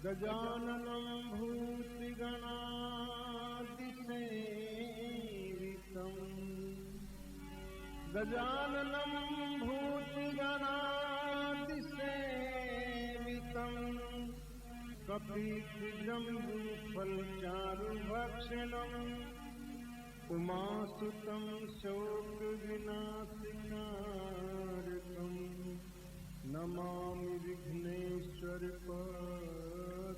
गजाननं भूतिगणातिसेवितम् गजाननं भूतिगणातिसेवितम् कपिजम्बूफलचारुभक्षणम् उमासुतं शोकविनाशकारकम् नमामि विघ्नेश्वर पदपङ्कजम्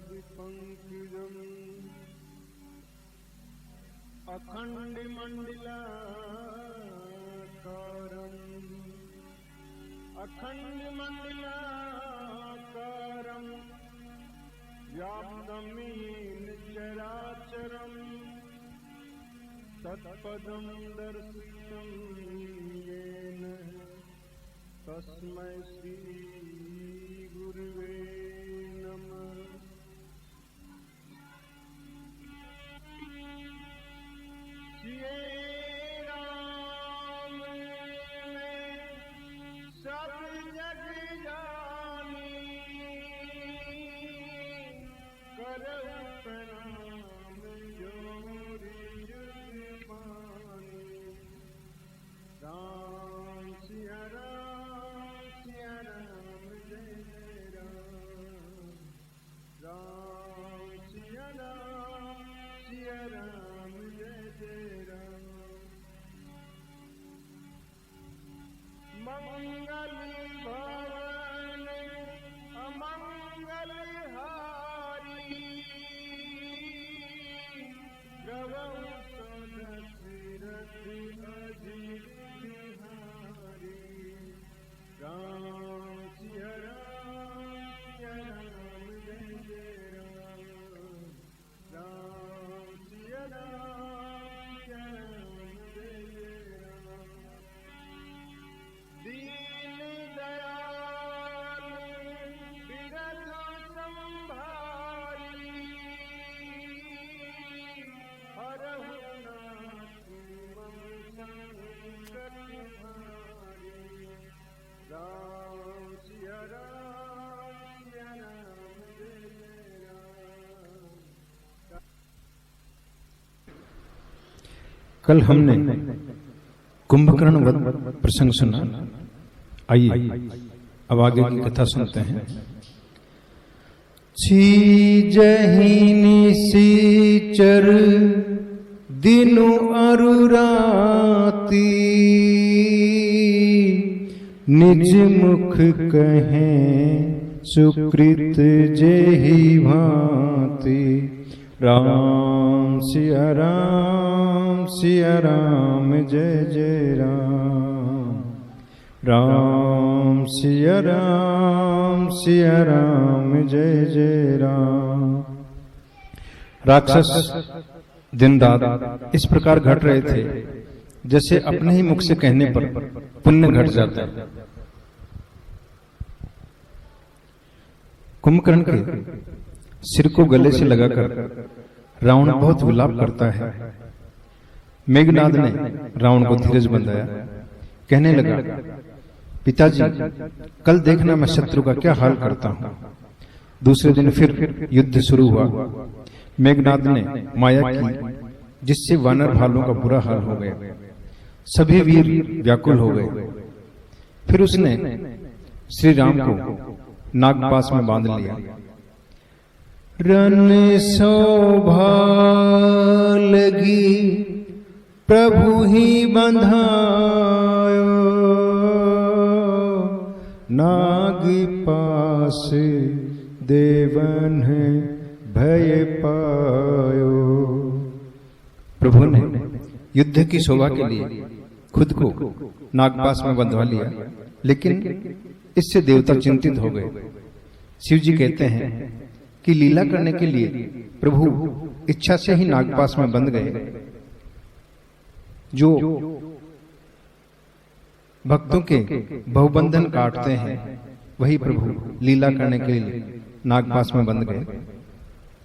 अखण्डमण्डलाकारम् व्याप्तं येन चराचरम् तत्पदं दर्शितं येन तस्मै श्री गुरुवे नमः। जिये राम में सब जग जानी करहु प्रणाम जोरी जुग पानी। राम सिया राम जय जय राम। राम सिया राम जय जय राम। मंगल भवन अमंगल हारी गवौ तुलसी अजित बिहारी। राम सिया राम जय जय राम। राम सिया राम जय जय राम। दीन दयाल बिरध संभारी हरहु नाथ मम संकट हारी। राम सिया राम जय जय राम। कल हमने कुंभकर्ण वध प्रसंग सुना। आइए अब आगे की कथा सुनते हैं। छीजहि निशिचर दिनु अरुराती निज मुख कहें सुकृत जेहि भांति। राम सिया राम जय जय राम। राम सिया राम जय जय राम। राक्षस दिन रात इस प्रकार घट रहे थे जैसे अपने ही मुख से कहने पर पुण्य घट जाता है। कुंभकर्ण के सिर को गले से लगाकर रावण बहुत विलाप करता है। मेघनाद ने रावण को धीरज बंधाया, कहने लगा, पिताजी कल देखना मैं शत्रु का क्या हाल करता हूं। दूसरे दिन फिर युद्ध शुरू हुआ। मेघनाद ने माया की जिससे वानर भालुओं का बुरा हाल हो गया। सभी वीर व्याकुल हो गए। फिर उसने श्री राम को नागपाश में बांध लिया। रन शोभा लगी प्रभु ही बंधायो नाग पास देवन भय पायो। प्रभु ने युद्ध की शोभा के लिए खुद को नागपाश में बंधवा लिया, लेकिन इससे देवता चिंतित हो गए। शिव जी कहते हैं कि लीला करने के लिए प्रभु इच्छा से ही नागपाश में बंध गए। जो भक्तों के बहुबंधन काटते हैं वही प्रभु लीला करने के लिए नागपाश में बंध गए।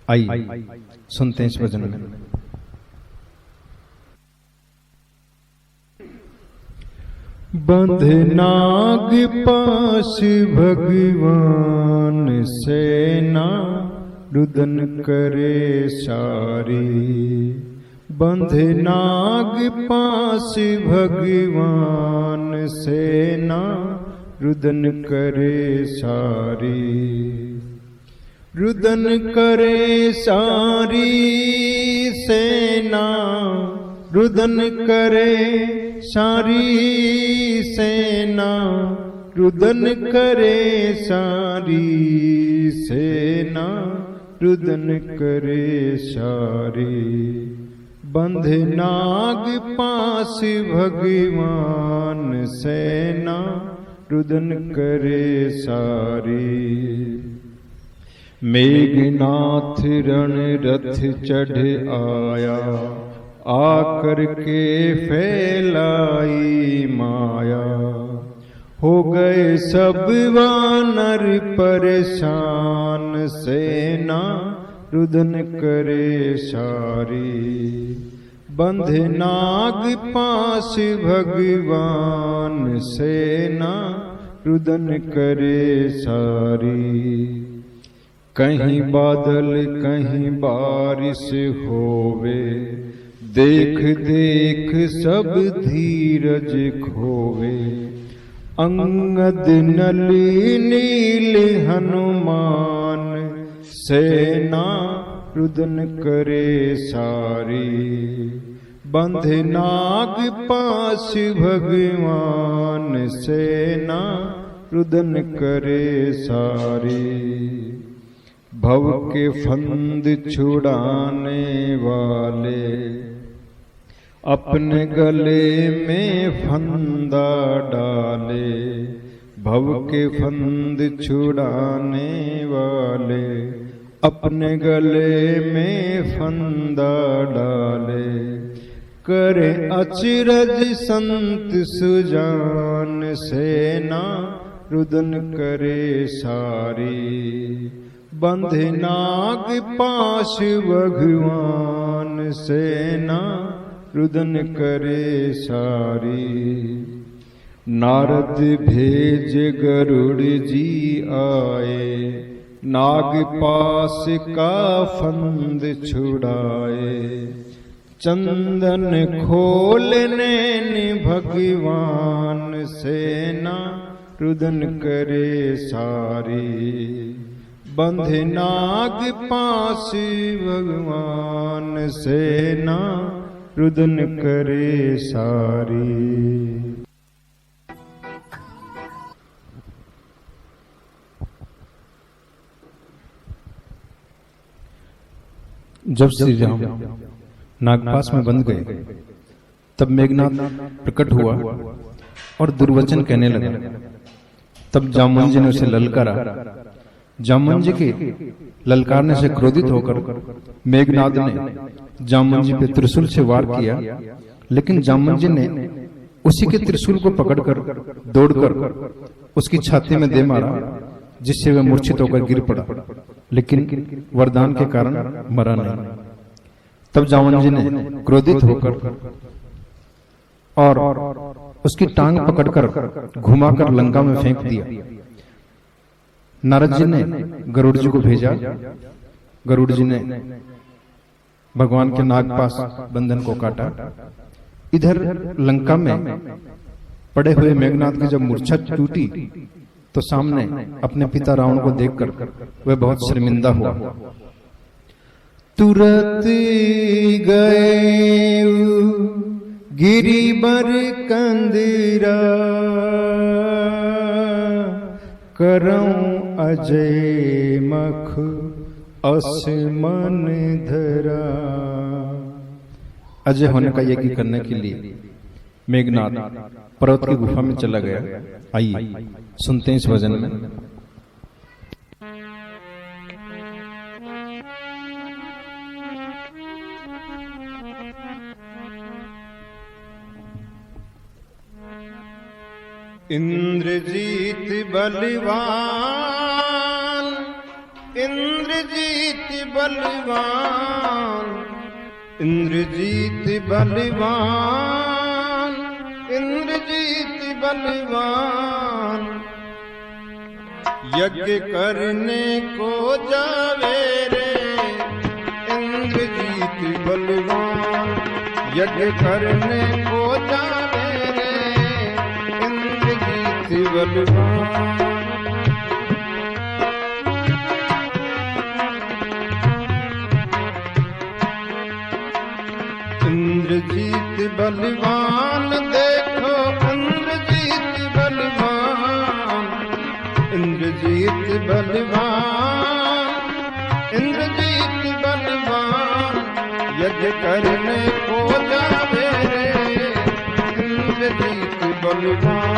आइए सुनते हैं इस भजन में। बंध नाग पास भगवान सेना रुदन करे सारी। बंध नाग पास भगवान सेना, रुदन करे सारी। रुदन करे सारी सेना, रुदन करे सारी सेना, रुदन करे सारी सेना, रुदन करे सारी। बंध नाग पास भगवान सेना, रुदन करे सारी। मेघनाथ रण रथ चढ़ आया, आकर के फैलाई माया। हो गए सब वानर परेशान, सेना रुदन करे सारी। बंध नाग पास भगवान सेना, रुदन करे सारी। कहीं बादल कहीं बारिश होवे, देख देख सब धीरज खोवे। अंगद नल नील हनुमान, सेना रुदन करे सारी। बंध नाग पास भगवान सेना, रुदन करे सारी। भव के फंद छुड़ाने वाले, अपने गले में फंदा डाले। भव के फंद छुड़ाने वाले, अपने गले में फंदा डाले। करे अचरज संत सुजान, सेना रुदन करे सारी। बंध नाग पाश भगवान सेना, रुदन करे सारी। नारद भेज गरुड़ जी आए, नाग पास का फंद छुड़ाए। चंदन खोलने भगवान सेना, रुदन करे सारी। बंध नाग पास भगवान सेना, रुदन करे सारी। जब श्री राम नागपास में बंध गए, तब मेघनाथ प्रकट हुआ और दुर्वचन कहने लगा। तब जामुन ने उसे ललकारा। जामुन जी के ललकारने से क्रोधित होकर मेघनाद ने जामुन जी पे त्रिशूल से वार किया, लेकिन जामुन जी ने उसी के त्रिशूल को पकड़कर दौड़कर उसकी छाती में दे मारा, जिससे वह मूर्छित होकर गिर पड़ा, लेकिन वरदान के कारण मरा नहीं। तब जामुन जी ने क्रोधित होकर और उसकी टांग पकड़कर घुमाकर लंका में फेंक दिया। नारद जी ने गरुड़ जी को भेजा। गरुड़ जी ने भगवान के नागपाश बंधन को काटा। इधर लंका में पड़े हुए मेघनाद की जब मूर्छा टूटी, तो सामने अपने पिता रावण को देखकर वह बहुत शर्मिंदा हुआ। तुरत गए गिरिबर कंदरा, करऊं अजय मख असमन धरा। अजय होने का यज्ञ करने के लिए मेघनाद पर्वत की गुफा में चला गया। आइए सुनते हैं इस भजन में। इंद्रजीत बलवान, इंद्रजीत बलवान, इंद्रजीत बलवान, इंद्रजीत बलवान। यज्ञ करने को जावे रे यज्ञ करने को जावे रे इंद्रजीत बलवान। इंद्रजीत बलवान देखो इंद्रजीत बलवान, इंद्रजीत बलवान, इंद्रजीत बलवान, यज्ञ करने को जावे रे इंद्रजीत बलवान।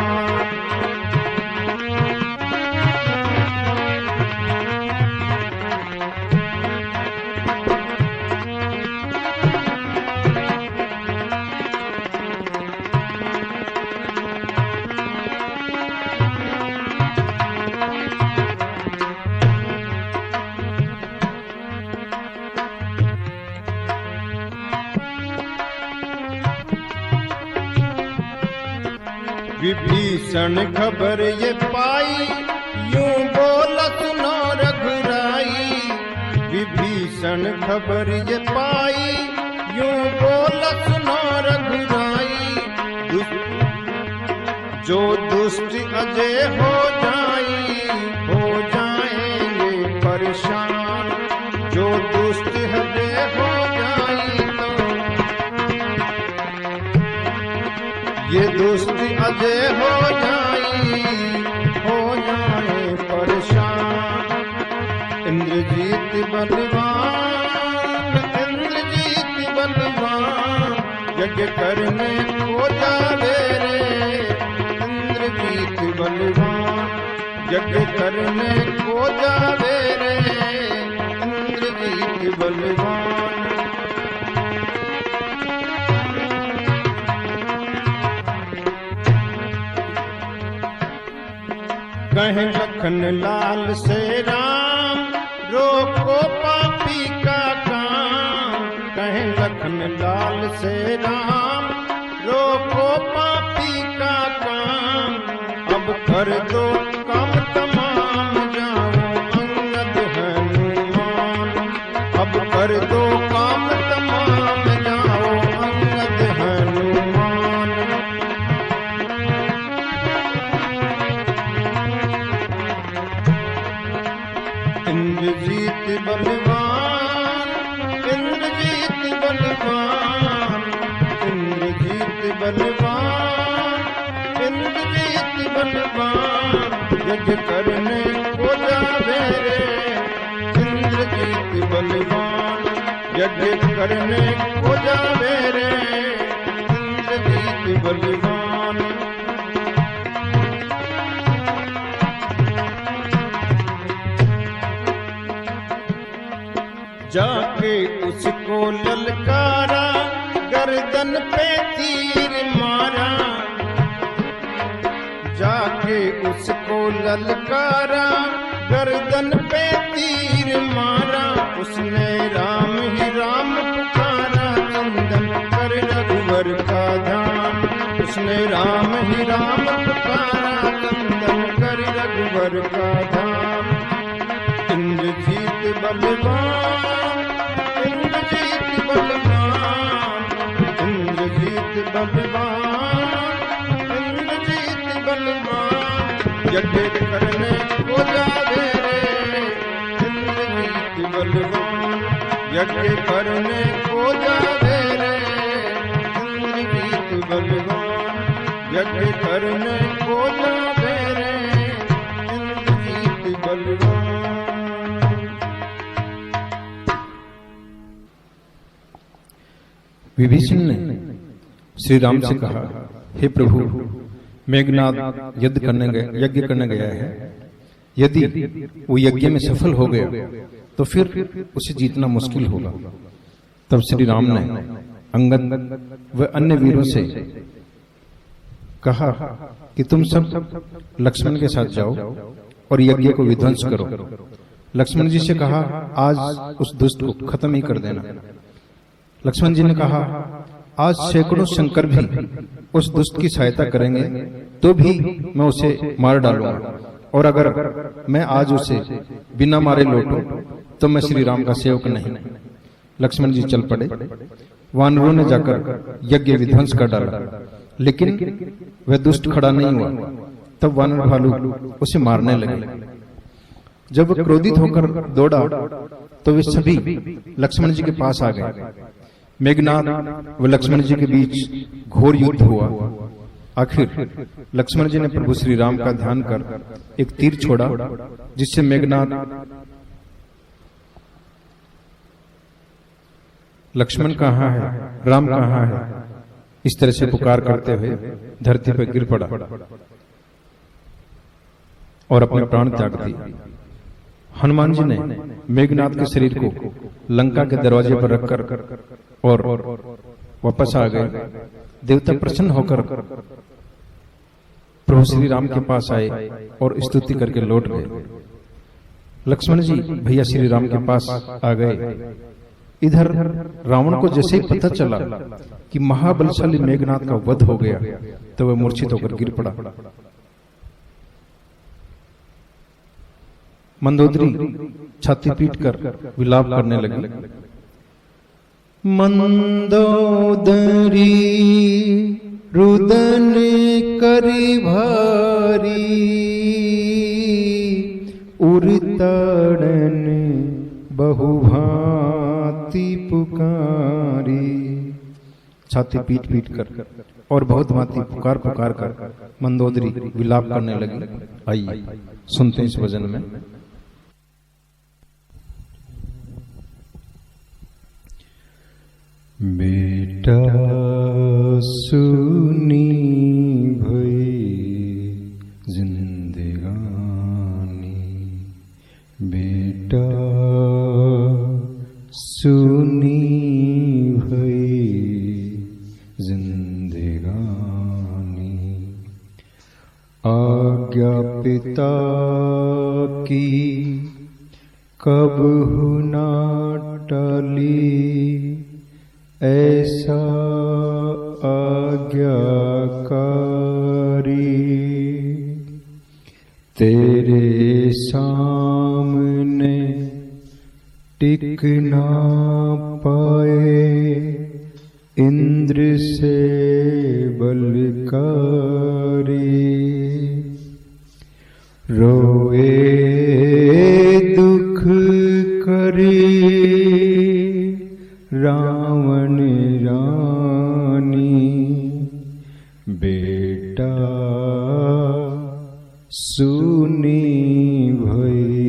विभीषण खबर ये पाई यूं बोला सुनो रघुराई, विभीषण खबर ये पाई यूं बोला सुनो रघुराई। जो दुष्ट अजय हो जाएंगे परेशान, जो दुष्ट अजय हो जाए ये दुष्ट अजय हो जाए परेशान। इंद्रजीत बलवान, इंद्रजीत बलवान, यज्ञ करने को जावे रे इंद्रजीत बलवान, यज्ञ करने को जावे रे इंद्रजीत बलवान। कहे लखन लाल से राम रोको पापी का काम, कहे लखन लाल से राम रोको पापी का काम। अब कर दो काम तमाम जाओ अंगद हनुमान, अब कर दो काम तमाम जाओ अंगद हनुमान। इंद्रजीत बलवान, इंद्रजीत बलवान, इंद्रजीत बलवान, इंद्रजीत बलवान, यज्ञ करने को जावे रे इंद्रजीत बलवान, यज्ञ करने को जावे रे इंद्रजीत बलवान। जाके उसको ललकारा गर्दन पे तीर मारा, जाके उसको ललकारा गर्दन पे तीर मारा। उसने राम ही राम पुकारा चंदन कर रघुवर का ध्यान, उसने राम ही राम पुकारा चंदन कर रघुवर का ध्यान। इंद्रजीत बलवान, इंद्रजीत बलवान, इंद्रजीत बलवान, इंद्रजीत बलवान, यज्ञ करने को जावे रे इंद्रजीत बलवान, यज्ञ करने को जावे रे इंद्रजीत बलवान, यज्ञ करने को जावे रे इंद्रजीत बलवान। विभीषण ने श्री राम से कहा, हे प्रभु, मेघनाद यज्ञ करने गया है, यदि वो यज्ञ में सफल हो गया तो फिर उसे जीतना मुश्किल होगा। तब श्री राम ने अंगद व अन्य वीरों से कहा कि तुम सब लक्ष्मण के साथ जाओ और यज्ञ को विध्वंस करो। लक्ष्मण जी से कहा, आज उस दुष्ट को खत्म ही कर देना। लक्ष्मण जी ने कहा, आज सैकड़ों शंकर भी उस दुष्ट की सहायता करेंगे तो भी मैं उसे मार डालूंगा, और अगर मैं आज उसे बिना मारे लौटूं तो मैं श्री राम का सेवक नहीं। लक्ष्मण जी चल पड़े वानरों ने जाकर यज्ञ विध्वंस कर डाला, लेकिन वह दुष्ट खड़ा नहीं हुआ। तब वानर भालू उसे मारने लगे। जब वह क्रोधित होकर दौड़ा तो वे सभी लक्ष्मण जी के पास आ गए। मेघनाद व लक्ष्मण जी के बीच घोर युद्ध हुआ। आखिर लक्ष्मण जी ने प्रभु श्री राम का ध्यान कर एक तीर छोड़ा, जिससे मेघनाद लक्ष्मण कहाँ है, राम कहाँ है, इस तरह से पुकार करते हुए धरती पर गिर पड़ा और अपने प्राण त्याग दिए। हनुमान जी ने मेघनाद के शरीर को लंका के दरवाजे पर रखकर और वापस आ गए। देवता प्रसन्न होकर प्रभु श्री राम के पास आए और स्तुति करके लौट गए। लक्ष्मण जी भैया श्री राम के पास आ गए। इधर रावण को जैसे ही पता चला कि महाबलशाली मेघनाद का वध हो गया, तो वह मूर्छित होकर गिर पड़ा। मंदोदरी छाती पीटकर विलाप करने लगी। मंदोदरी रुदन करी भारी, उड़ताड़न बहुभांति पुकारी। छाती पीट पीट कर और बहुत भांति पुकार पुकार कर मंदोदरी विलाप करने लगी। आइए सुनते हैं इस भजन में। बेटा सुनी भई जिंदगानी, बेटा सुनी भई जिंदगानी। आज्ञा पिता की कबहु ना टली, ऐसा आज्ञाकारी। तेरे सामने टिक ना पाए, इंद्र से बलकारी। रोए दुख करे रावण रानी, बेटा सुनी भई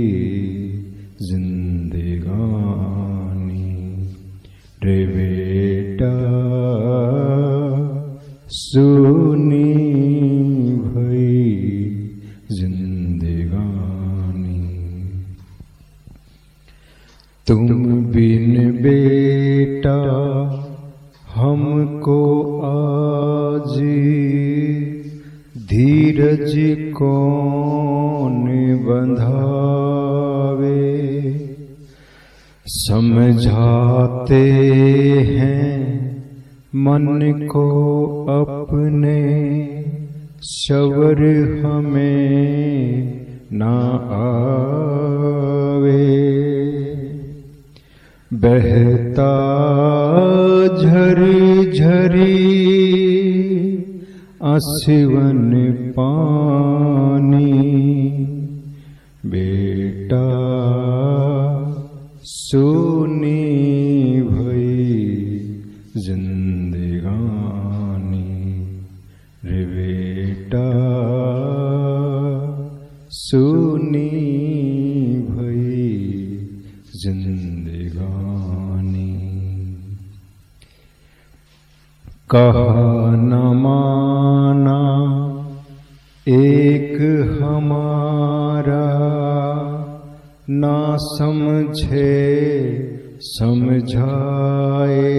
जिंदगानी। रे बेटा सुनी भई जिंदगानी। तुम बिन बेटा हमको आज धीरज कौन बंधावे। समझाते हैं मन को अपने, शवर हमें ना आवे। बहता झर झरी आसिवन पानी, बेटा सुनी भई जिंदगानी। रे बेटा सुनी भई जिंदगानी। कहा न माना एक हमारा, ना समझे समझाए।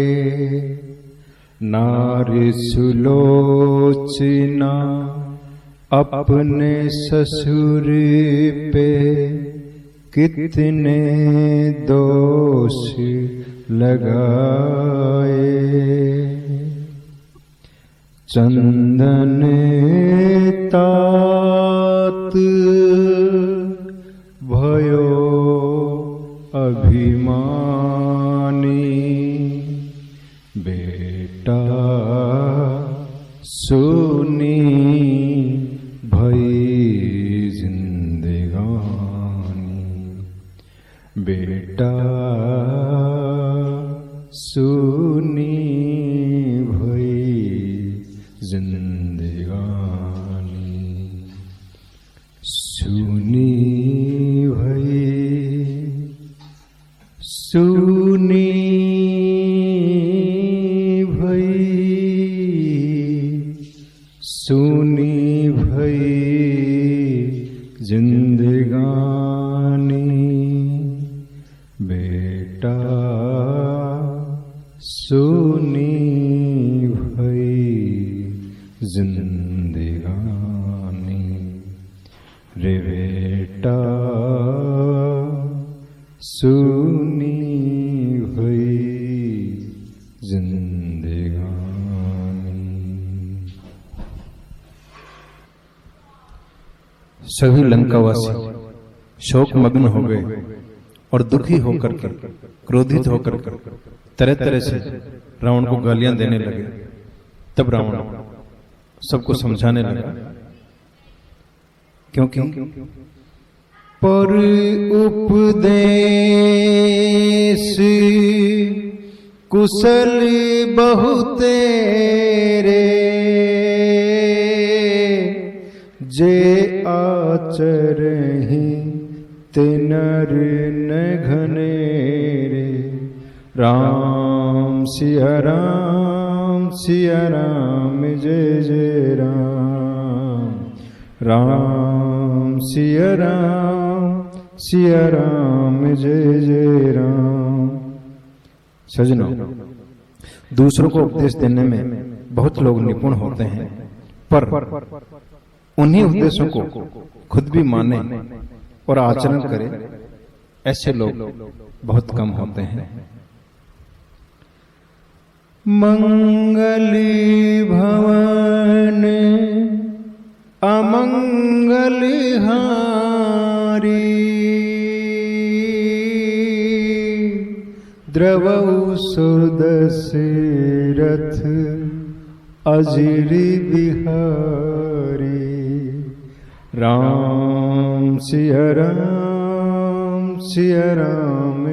नारी सुलोचना अपने ससुर पे, कितने दोष लगाए। चंदन तात भयो अभिमानी, बेटा सुनी भई जिंदगानी, बेटा सुनी भई जिंदगानी, सुनी भई सुनी सुनी भई जिंदगानी, बेटा सुनी भई जिंदगानी, रे बेटा सुनी भई जिंदगानी। सभी लंकावासी शोक मग्न हो गए और दुखी होकर के, क्रोधित होकर के तरह तरह से रावण को गालियां देने लगे। तब रावण सबको समझाने लगा, क्योंकि पर उपदेश कुशल बहु तेरे, जे आचरहि ते नर न घनेरे। राम सिया राम जय जय राम, राम सिया राम जय जय राम। सजनों, दूसरों को उपदेश देने में बहुत लोग निपुण होते हैं, पर उन्हीं उपदेशों को खुद भी माने और आचरण करे, ऐसे लोग बहुत कम होते हैं। मंगल भवन अमंगल हारी, द्रवौ सुदशरथ अजिर बिहारी। राम सिया राम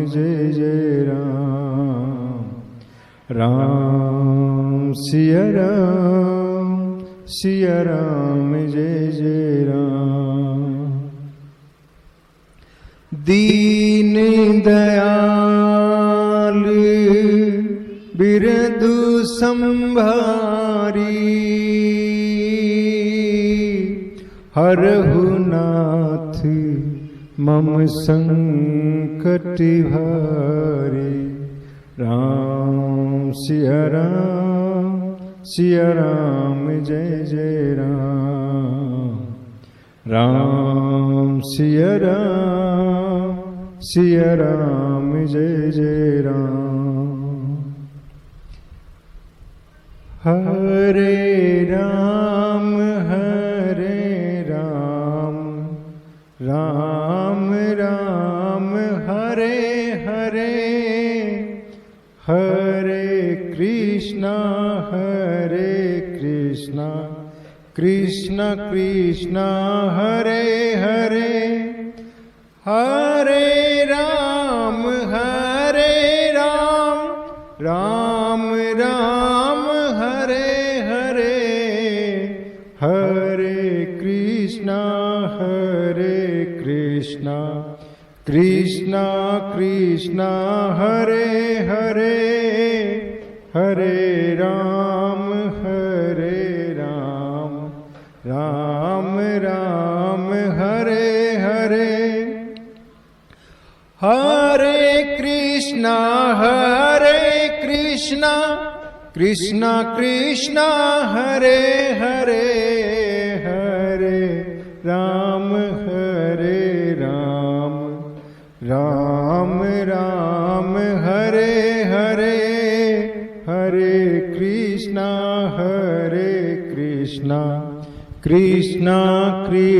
जय जय राम, राम सिया राम जय जय राम। दीन दयाल बिरदु संभारी, हरहु नाथ मम संकट भारी। राम सिया राम जय जय राम, राम सिया राम जय जय राम। हरे राम राम राम हरे हरे, हरे कृष्णा कृष्ण कृष्ण हरे हरे, हरे राम राम राम हरे हरे, हरे कृष्णा कृष्ण कृष्ण हरे हरे, हरे राम राम राम हरे हरे, हरे कृष्णा कृष्ण कृष्ण हरे हरे, हरे राम राम राम हरे हरे, हरे कृष्णा कृष्ण कृष्ण